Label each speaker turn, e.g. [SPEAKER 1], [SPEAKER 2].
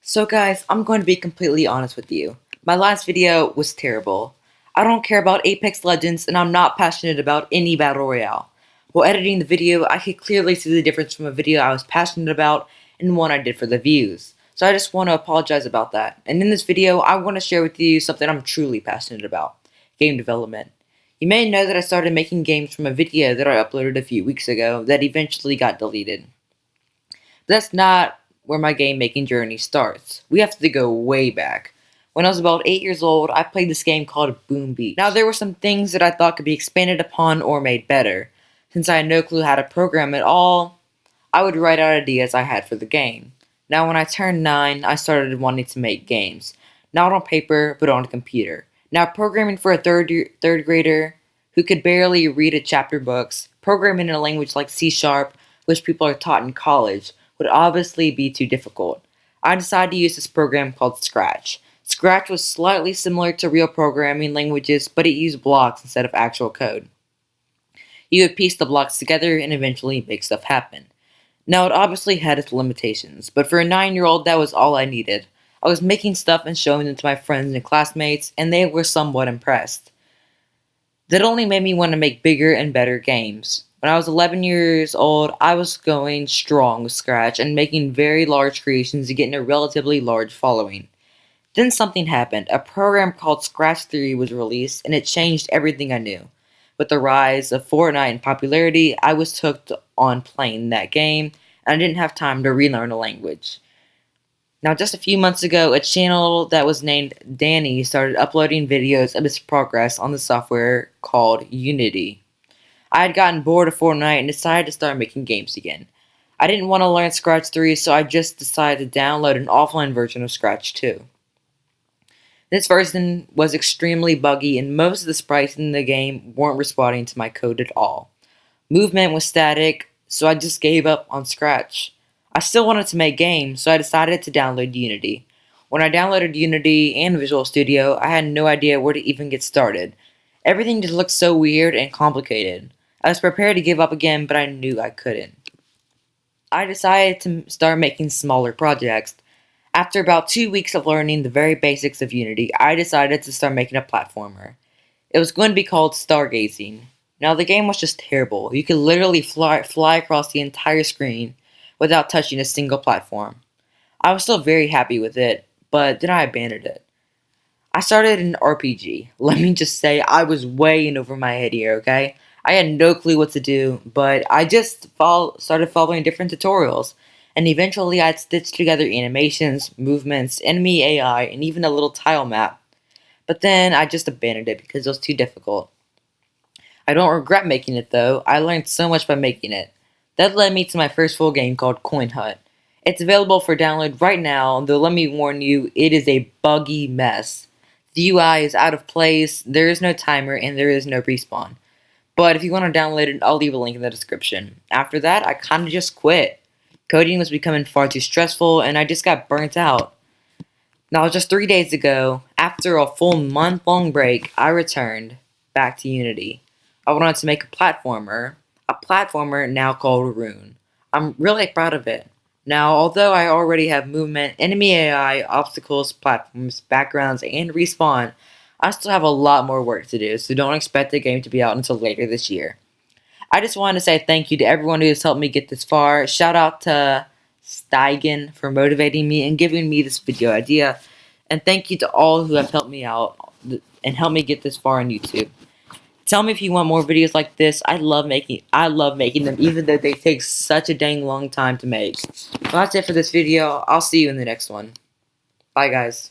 [SPEAKER 1] So guys, I'm going to be completely honest with you. My last video was terrible. I don't care about Apex Legends and I'm not passionate about any Battle Royale. While editing the video, I could clearly see the difference from a video I was passionate about and one I did for the views. So I just want to apologize about that. And in this video, I want to share with you something I'm truly passionate about. Game development. You may know that I started making games from a video that I uploaded a few weeks ago that eventually got deleted. But that's not where my game making journey starts. We have to go way back. When I was about 8 years old, I played this game called Boom Beach. Now there were some things that I thought could be expanded upon or made better. Since I had no clue how to program at all, I would write out ideas I had for the game. Now when I turned 9, I started wanting to make games. Not on paper, but on a computer. Now programming for a third grader who could barely read a chapter books, programming in a language like C#, which people are taught in college, would obviously be too difficult. I decided to use this program called Scratch. Scratch was slightly similar to real programming languages, but it used blocks instead of actual code. You would piece the blocks together and eventually make stuff happen. Now it obviously had its limitations, but for a 9-year-old that was all I needed. I was making stuff and showing them to my friends and classmates, and they were somewhat impressed. That only made me want to make bigger and better games. When I was 11 years old, I was going strong with Scratch and making very large creations and getting a relatively large following. Then something happened. A program called Scratch Theory was released, and it changed everything I knew. With the rise of Fortnite in popularity, I was hooked on playing that game, and I didn't have time to relearn a language. Now, just a few months ago, a channel that was named Danny started uploading videos of its progress on the software called Unity. I had gotten bored of Fortnite and decided to start making games again. I didn't want to learn Scratch 3, so I just decided to download an offline version of Scratch 2. This version was extremely buggy and most of the sprites in the game weren't responding to my code at all. Movement was static, so I just gave up on Scratch. I still wanted to make games, so I decided to download Unity. When I downloaded Unity and Visual Studio, I had no idea where to even get started. Everything just looked so weird and complicated. I was prepared to give up again, but I knew I couldn't. I decided to start making smaller projects. After about 2 weeks of learning the very basics of Unity, I decided to start making a platformer. It was going to be called Stargazing. Now the game was just terrible. You could literally fly across the entire screen without touching a single platform. I was still very happy with it, but then I abandoned it. I started an RPG. Let me just say, I was way in over my head here, okay? I had no clue what to do, but I just started following different tutorials, and eventually I'd stitched together animations, movements, enemy AI, and even a little tile map. But then I just abandoned it because it was too difficult. I don't regret making it though. I learned so much by making it. That led me to my first full game called Coin Hut. It's available for download right now, though let me warn you, it is a buggy mess. The UI is out of place, there is no timer, and there is no respawn. But if you want to download it, I'll leave a link in the description. After that, I kind of just quit. Coding was becoming far too stressful, and I just got burnt out. Now, just 3 days ago, after a full month-long break, I returned back to Unity. I wanted to make a platformer now called Rune. I'm really proud of it. Now, although I already have movement, enemy AI, obstacles, platforms, backgrounds, and respawn, I still have a lot more work to do, so don't expect the game to be out until later this year. I just wanted to say thank you to everyone who has helped me get this far. Shout out to Steigen for motivating me and giving me this video idea. And thank you to all who have helped me out and helped me get this far on YouTube. Tell me if you want more videos like this. I love making them, even though they take such a dang long time to make. Well, that's it for this video. I'll see you in the next one. Bye, guys.